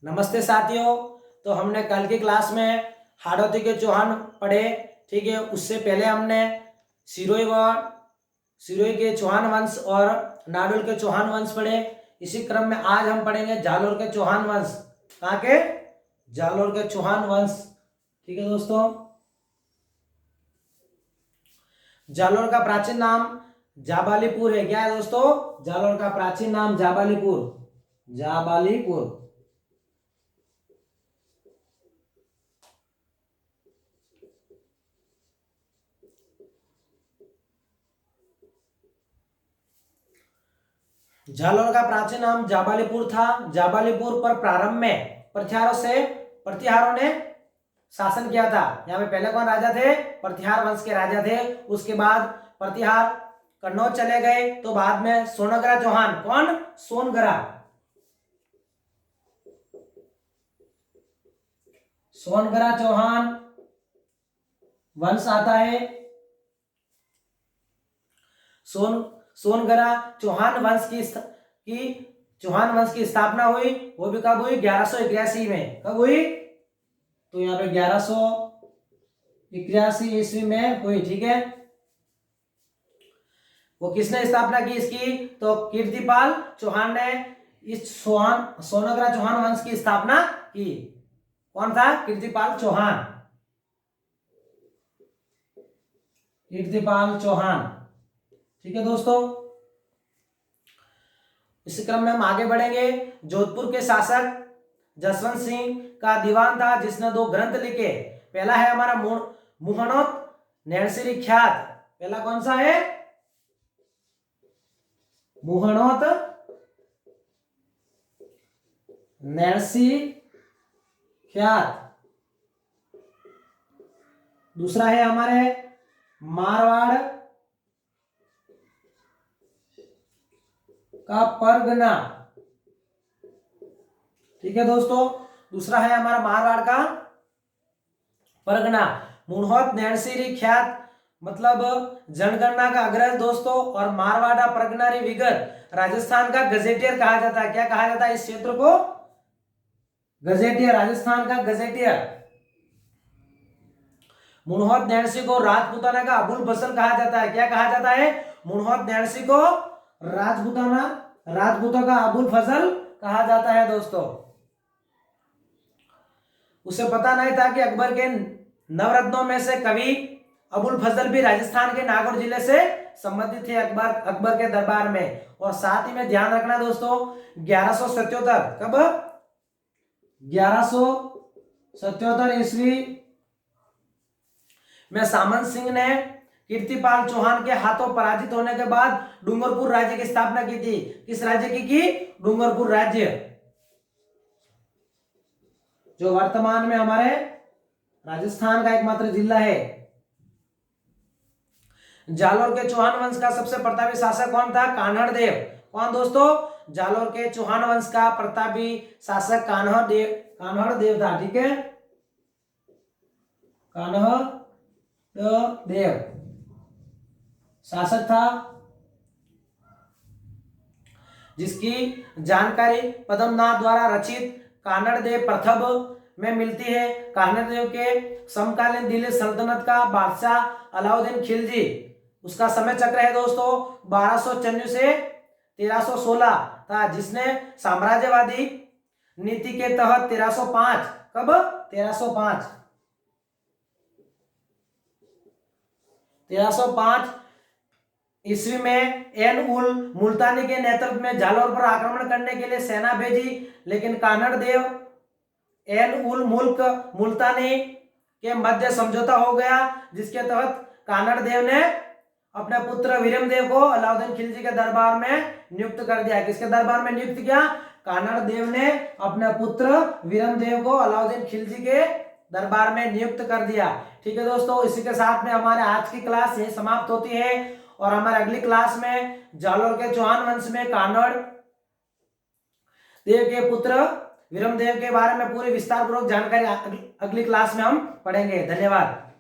नमस्ते साथियों। तो हमने कल की क्लास में हाड़ौती के चौहान पढ़े, ठीक है। उससे पहले हमने सिरोही के चौहान वंश और नाडोल के चौहान वंश पढ़े। इसी क्रम में आज हम पढ़ेंगे जालोर के चौहान वंश। कहाँ के? जालोर के चौहान वंश, ठीक है दोस्तों। जालोर का प्राचीन नाम जाबालीपुर है। क्या है दोस्तों? जालोर का प्राचीन नाम जाबालीपुर। जालोर का प्राचीन नाम जाबालीपुर था। जाबालीपुर पर प्रारंभ में प्रतिहारों ने शासन किया था। यहाँ पे पहले कौन राजा थे? प्रतिहार वंश के राजा थे। उसके बाद प्रतिहार कन्नौज चले गए, तो बाद में सोनगरा चौहान, कौन? सोनगरा चौहान वंश आता है। सोनगरा चौहान वंश की स्थापना हुई। वो भी कब हुई? 1181 में। कब हुई? तो यहाँ पे 1181 ईस्वी में हुई, ठीक है। वो किसने स्थापना की इसकी? तो कीर्तिपाल चौहान ने इस सोनगरा चौहान वंश की स्थापना की। कौन था? कीर्तिपाल चौहान, ठीक है दोस्तों। इस क्रम में हम आगे बढ़ेंगे। जोधपुर के शासक जसवंत सिंह का दीवान था, जिसने 2 ग्रंथ लिखे। पहला है हमारा मुहणोत नैणसीरी ख्यात। पहला कौन सा है? मुहणोत नैणसी ख्यात। दूसरा है हमारे मारवाड़ का परगना, ठीक है दोस्तों। दूसरा है हमारा मारवाड़ का परगना। मुहणोत नैणसीरी ख्यात मतलब जनगणना का अग्रज दोस्तों, और मारवाड़ा परगनारी विगत राजस्थान का गजेटियर कहा जाता है। क्या कहा जाता है इस क्षेत्र को? गजेटियर, राजस्थान का गजेटियर। मुहणोत नैणसी को राजपूताना का अबुल फजल कहा जाता है। क्या कहा जाता है? मुहणोत नैणसी को राजपूतों का अबुल फजल कहा जाता है दोस्तों। उसे पता नहीं था कि अकबर के नवरत्नों में से कवि अबुल फजल भी राजस्थान के नागौर जिले से संबंधित थे अकबर के दरबार में। और साथ ही में ध्यान रखना दोस्तों, 1177, कब? 1177 ईस्वी में सामंत सिंह ने कीर्तिपाल चौहान के हाथों पराजित होने के बाद डूंगरपुर राज्य की स्थापना की थी। किस राज्य की? डूंगरपुर राज्य, जो वर्तमान में हमारे राजस्थान का एकमात्र जिला है। जालोर के चौहान वंश का सबसे प्रतापी शासक कौन था? कान्हड़ देव। कौन दोस्तों? जालोर के चौहान वंश का प्रतापी शासक कान्हड़ देव था, ठीक है। कान्हड़ देव शासक था, जिसकी जानकारी पद्मनाथ द्वारा रचित कान्हड़ देव प्रथम में मिलती है। कान्हड़ देव के समकालीन दिल्ली सल्तनत का बादशाह अलाउद्दीन खिलजी, उसका समय चक्र है दोस्तों 1294 से 1316 था, जिसने साम्राज्यवादी नीति के तहत 1305, कब? 1305 ईस्वी में एन उल मुल्तानी के नेतृत्व में जालोर पर आक्रमण करने के लिए सेना भेजी, लेकिन कान्हड़ देव एन उल मुल्क मुल्तानी के मध्य समझौता हो गया, जिसके तहत कान्हड़ देव ने अपने पुत्र वीरमदेव को अलाउद्दीन खिलजी के दरबार में नियुक्त कर दिया। किसके दरबार में नियुक्त किया? कान्हड़ देव ने अपने पुत्र वीरमदेव को अलाउद्दीन खिलजी के दरबार में नियुक्त कर दिया, ठीक है दोस्तों। इसी के साथ में हमारे आज की क्लास यही समाप्त होती है, और हमारे अगली क्लास में जालोर के चौहान वंश में कान्हड़ देव के पुत्र वीरमदेव के बारे में पूरी विस्तार पूर्वक जानकारी अगली क्लास में हम पढ़ेंगे। धन्यवाद।